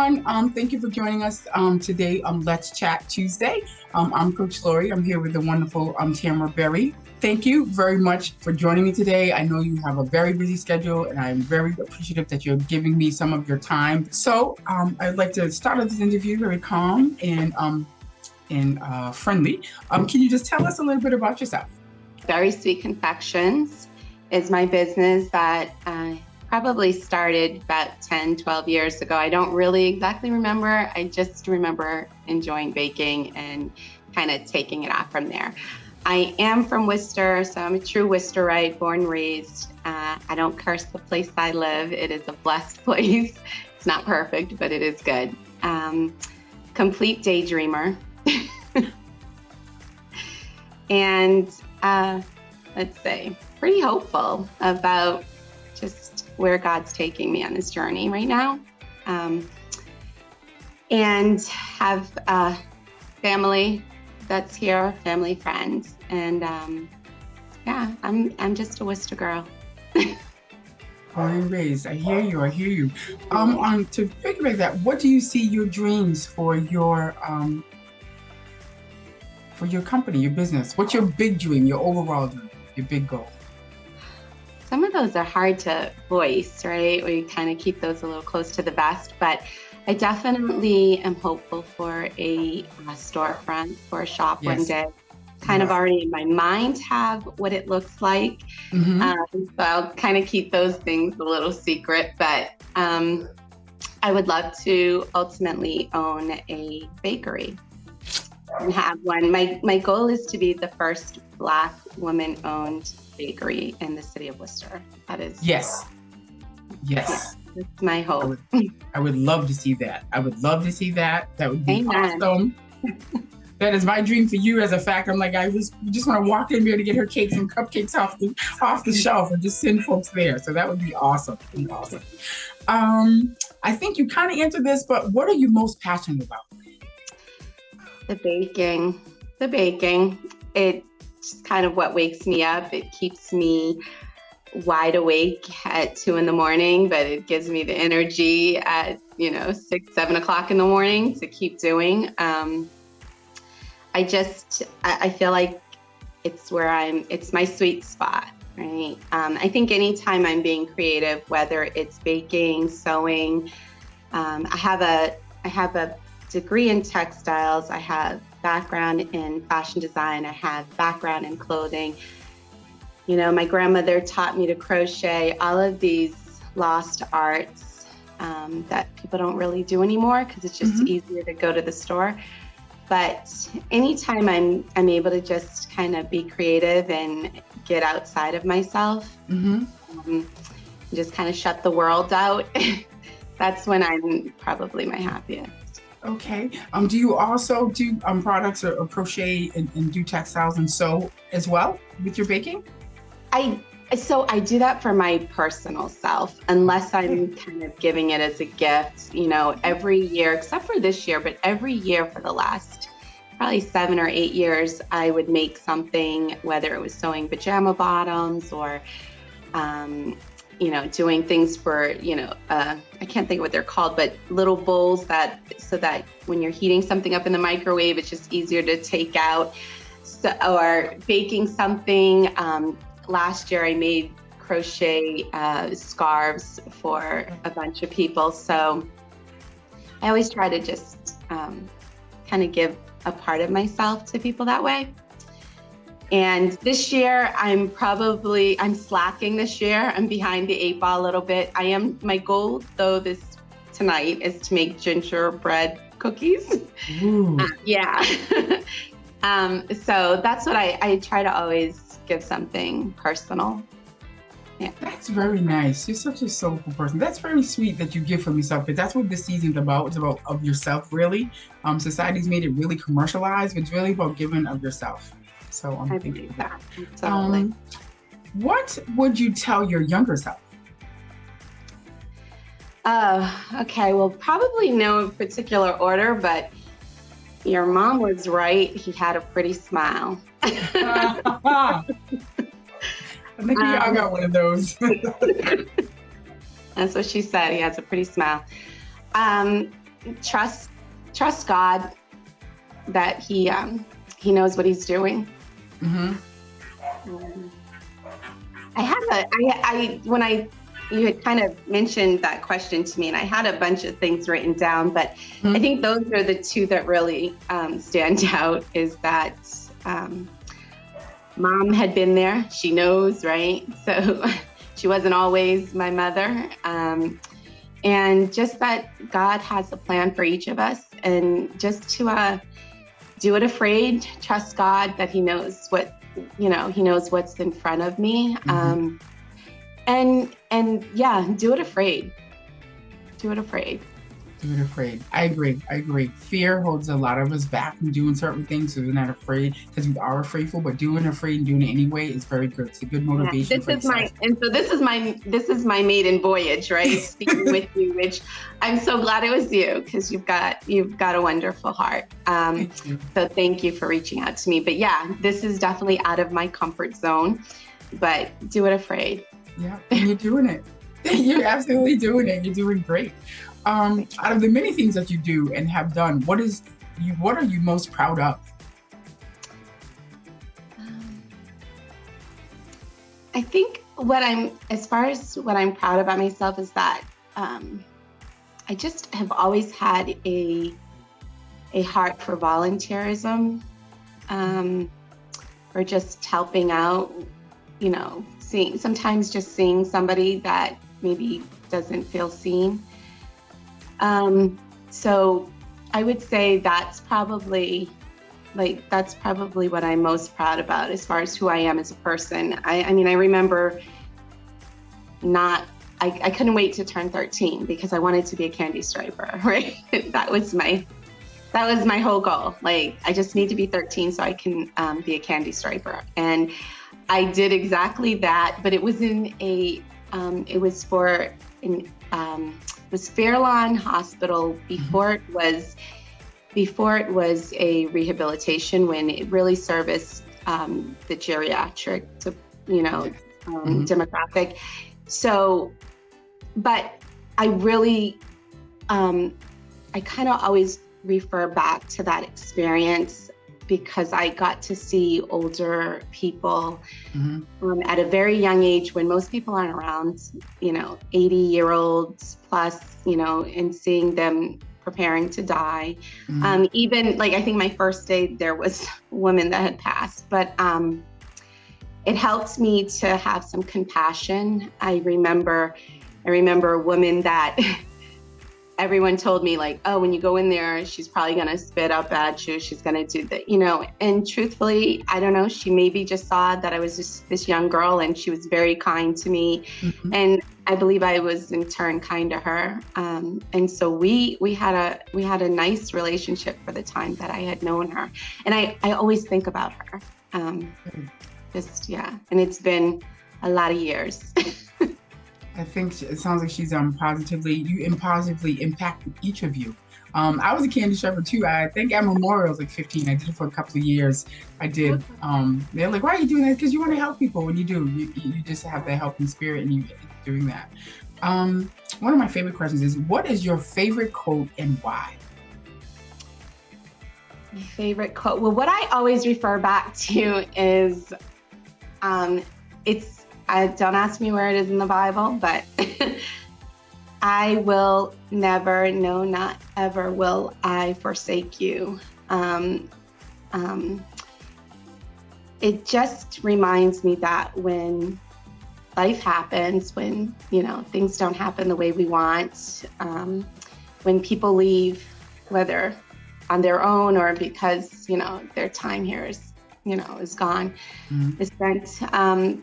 everyone. Thank you for joining us today on Let's Chat Tuesday. I'm Coach Laurie. I'm here with the wonderful Tamara Berry. Thank you very much for joining me today. I know you have a very busy schedule, and I'm very appreciative that you're giving me some of your time. So I'd like to start this interview very calm and friendly. Can you just tell us a little bit about yourself? Very Sweet Confections is my business that I probably started about 10, 12 years ago. I don't really exactly remember. I just remember enjoying baking and kind of taking it off from there. I am from Worcester, so I'm a true Worcesterite, born and raised. I don't curse the place I live. It is a blessed place. It's not perfect, but it is good. Complete daydreamer. And let's say pretty hopeful about just where God's taking me on this journey right now. And have a family that's here, family, friends. And I'm just a Worcester girl. Born and raised. I hear you. To piggyback that, what do you see your dreams for your company, your business? What's your big dream, your overall dream, your big goal? Some of those are hard to voice, right? We kind of keep those a little close to the vest, but I definitely am hopeful for a storefront, for a shop one day. Kind of already in my mind have what it looks like. So I'll kind of keep those things a little secret, but I would love to ultimately own a bakery and have one. My goal is to be the first Black woman-owned bakery in the city of Worcester. That is yes. That's my hope. I would love to see that. That would be Amen. Awesome. That is my dream for you. As a fact, I'm like, I just want to walk in there to get her cakes and cupcakes off the shelf and just send folks there. So that would be awesome. I think you kind of answered this, but what are you most passionate about? The baking. It's kind of what wakes me up. It keeps me wide awake at 2 a.m, but it gives me the energy at 6, 7 o'clock in the morning to keep doing. I feel like it's my sweet spot, right? I think anytime I'm being creative, whether it's baking, sewing, I have a degree in textiles. I have background in fashion design. I have background in clothing. My grandmother taught me to crochet, all of these lost arts that people don't really do anymore because it's just easier to go to the store. But anytime I'm able to just kind of be creative and get outside of myself, just kind of shut the world out, that's when I'm probably my happiest. Okay. Do you also do products or crochet and do textiles and sew as well with your baking? I do that for my personal self, unless I'm kind of giving it as a gift, every year, except for this year, but every year for the last probably 7 or 8 years, I would make something, whether it was sewing pajama bottoms or, doing things for, I can't think of what they're called, but little bowls so that when you're heating something up in the microwave, it's just easier to take out. Or baking something. Last year I made crochet scarves for a bunch of people. So I always try to just kind of give a part of myself to people that way. And this year I'm slacking this year. I'm behind the 8 ball a little bit. My goal though tonight is to make gingerbread cookies. So that's what I try to always give something personal. Yeah. That's very nice. You're such a soulful person. That's very sweet that you give from yourself, because that's what this season's about. It's about of yourself, really. Society's made it really commercialized, but it's really about giving of yourself. So I'm thinking that. Totally. What would you tell your younger self? Okay. Well, probably no particular order, but your mom was right. He had a pretty smile. I think I got one of those. That's what she said. He has a pretty smile. trust God that he knows what he's doing. Mm-hmm. You had kind of mentioned that question to me, and I had a bunch of things written down, but Mm-hmm. I think those are the two that really stand out, is that Mom had been there. She knows, right? So she wasn't always my mother. And just that God has a plan for each of us, and just to do it afraid, trust God that he knows he knows what's in front of me. Mm-hmm. And yeah, do it afraid. Do it afraid. Do it afraid. I agree. Fear holds a lot of us back from doing certain things, so we're not afraid because we are afraidful. But doing it afraid and doing it anyway is very good. It's a good motivation for yourself. This is my maiden voyage, right? Speaking with you, which I'm so glad it was you, because you've got a wonderful heart. Thank you. So thank you for reaching out to me. But yeah, this is definitely out of my comfort zone. But do it afraid. Yeah, and you're doing it. You're absolutely doing it. You're doing great. Out of the many things that you do and have done, what are you most proud of? I think as far as what I'm proud about myself is that I just have always had a heart for volunteerism, or just helping out, sometimes just seeing somebody that maybe doesn't feel seen. So I would say that's probably what I'm most proud about as far as who I am as a person. I mean, I remember I couldn't wait to turn 13 because I wanted to be a candy striper, right? That was my whole goal. Like, I just need to be 13 so I can be a candy striper. And I did exactly that, but it was it was Fairlawn Hospital before it was a rehabilitation, when it really serviced the geriatric demographic. So, but I really, I kind of always refer back to that experience because I got to see older people at a very young age when most people aren't around, 80-year-olds plus, and seeing them preparing to die. Even like, I think my first day there was a woman that had passed, but it helped me to have some compassion. I remember a woman that everyone told me, like, oh, when you go in there, she's probably going to spit up at you. She's going to do that, and truthfully, I don't know, she maybe just saw that I was just this young girl, and she was very kind to me. And I believe I was in turn kind to her. And so we had a nice relationship for the time that I had known her. And I always think about her. And it's been a lot of years. I think it sounds like she's positively impacted each of you. I was a candy striper too. I think at Memorial I was like 15. I did it for a couple of years. I did. They're like, why are you doing that? Because you want to help people. When you do, you just have that helping spirit, and you doing that. One of my favorite questions is, what is your favorite quote and why? My favorite quote. Well, what I always refer back to is, don't ask me where it is in the Bible, but I will never, no, not ever will I forsake you. It just reminds me that when life happens, when, things don't happen the way we want, when people leave, whether on their own or because, their time here is gone, is spent,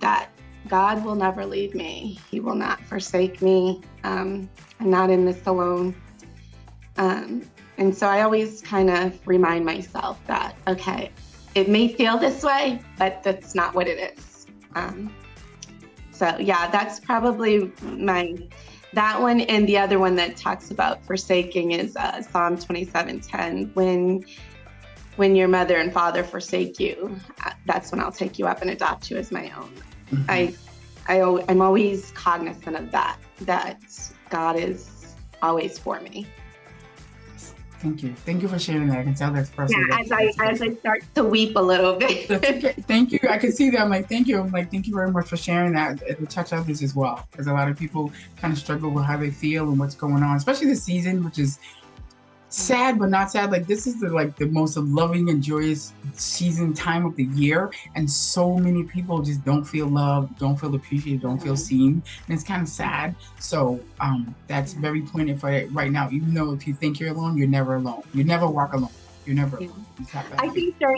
that God will never leave me. He will not forsake me. I'm not in this alone. And so I always kind of remind myself that, okay, it may feel this way, but that's not what it is. So yeah, that's probably that one. And the other one that talks about forsaking is Psalm 27:10. When your mother and father forsake you, that's when I'll take you up and adopt you as my own. I'm always cognizant of that God is always for me. Thank you. Thank you for sharing that. I can tell that's personal. Yeah, as I start to weep a little bit. That's okay. Thank you. I can see that. I'm like, thank you. I'm like, thank you very much for sharing that. It will touch others as well. Because a lot of people kind of struggle with how they feel and what's going on, especially this season, which is sad but not sad. Like this is the most loving and joyous season time of the year, and so many people just don't feel loved, don't feel appreciated, don't feel seen, and it's kind of sad. So that's very poignant for it right now. Even though if you think you're alone, you're never alone. You never walk alone. You're never alone.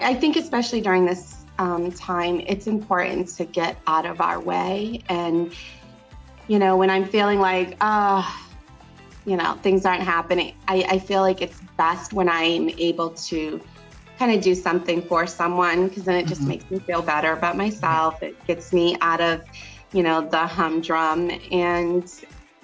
I think especially during this time, it's important to get out of our way. And when I'm feeling like things aren't happening, I feel like it's best when I'm able to kind of do something for someone, because then it just makes me feel better about myself. It gets me out of, the humdrum, and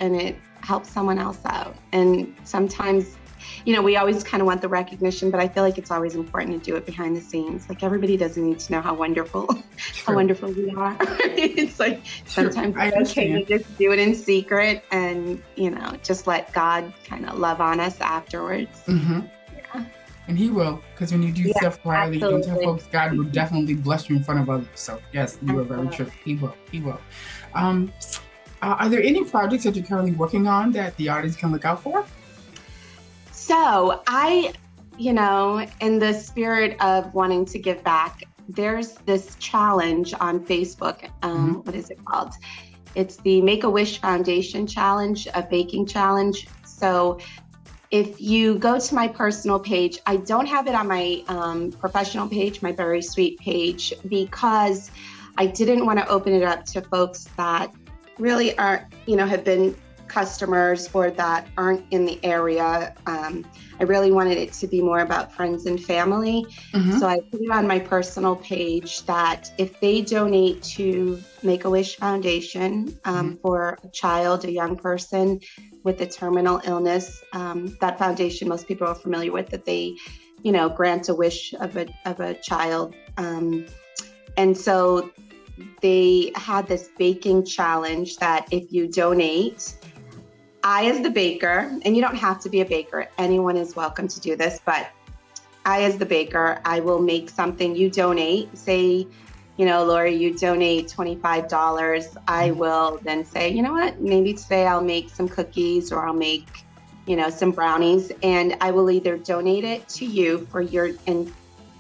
it helps someone else out. And sometimes, we always kind of want the recognition, but I feel like it's always important to do it behind the scenes. Like everybody doesn't need to know how wonderful we are. It's like sometimes it's okay to just do it in secret and, just let God kind of love on us afterwards. Mm-hmm. Yeah. And He will, because when you do stuff quietly, you can tell folks God will definitely bless you in front of others. So yes, you are very true. He will. He will. Are there any projects that you're currently working on that the audience can look out for? So I, in the spirit of wanting to give back, there's this challenge on Facebook. What is it called? It's the Make-A-Wish Foundation Challenge, a baking challenge. So if you go to my personal page, I don't have it on my professional page, my Berry Sweet page, because I didn't want to open it up to folks that really aren't, have been customers or that aren't in the area. I really wanted it to be more about friends and family. So I put it on my personal page that if they donate to Make-A-Wish Foundation for a child, a young person with a terminal illness, that foundation most people are familiar with, that they, grant a wish of a child. And so they had this baking challenge that if you donate, I, as the baker, and you don't have to be a baker, anyone is welcome to do this, but I, as the baker, I will make something. You donate, say, Laurie, you donate $25. I will then say, you know what, maybe today I'll make some cookies, or I'll make, some brownies, and I will either donate it to you and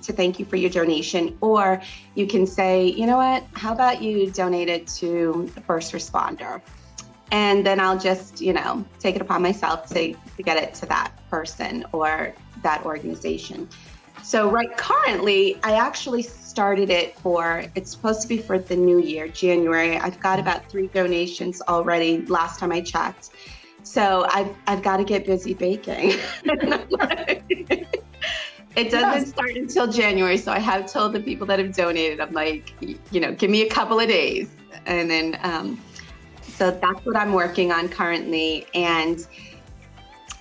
to thank you for your donation, or you can say, you know what, how about you donate it to a first responder? And then I'll just, take it upon myself to get it to that person or that organization. So currently, I actually started it it's supposed to be for the new year, January. I've got about 3 donations already, last time I checked. So I've got to get busy baking. It doesn't start until January. So I have told the people that have donated, I'm like, give me a couple of days. And then, so that's what I'm working on currently, and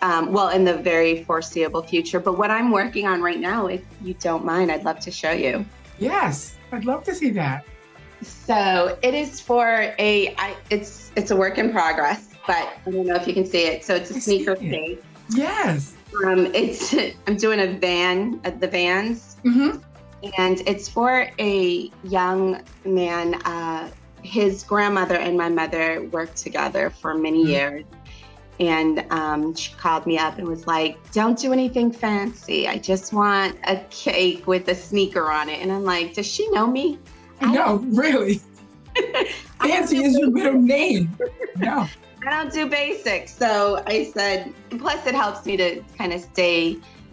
in the very foreseeable future. But what I'm working on right now, if you don't mind, I'd love to show you. Yes, I'd love to see that. So it is it's a work in progress, but I don't know if you can see it. So it's a sneaker cake. Yes. I'm doing the Vans, and it's for a young man. His grandmother and my mother worked together for many years. And she called me up and was like, don't do anything fancy. I just want a cake with a sneaker on it. And I'm like, does she know me? No, really? Fancy is your middle name. No. I don't do basics. So I said, plus it helps me to kind of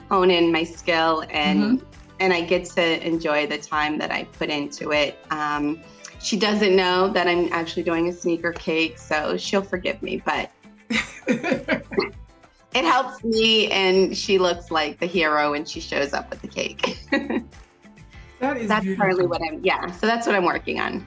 hone in my skill, and I get to enjoy the time that I put into it. She doesn't know that I'm actually doing a sneaker cake, so she'll forgive me, but it helps me, and she looks like the hero when she shows up with the cake. That's partly so that's what I'm working on.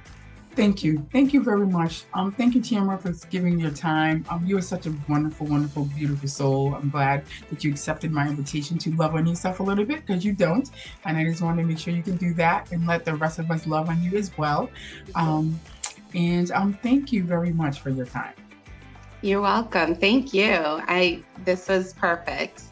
Thank you. Thank you very much. Thank you, Tamara, for giving your time. You are such a wonderful, wonderful, beautiful soul. I'm glad that you accepted my invitation to love on yourself a little bit, because you don't. And I just wanted to make sure you can do that and let the rest of us love on you as well. Thank you very much for your time. You're welcome. Thank you. This was perfect.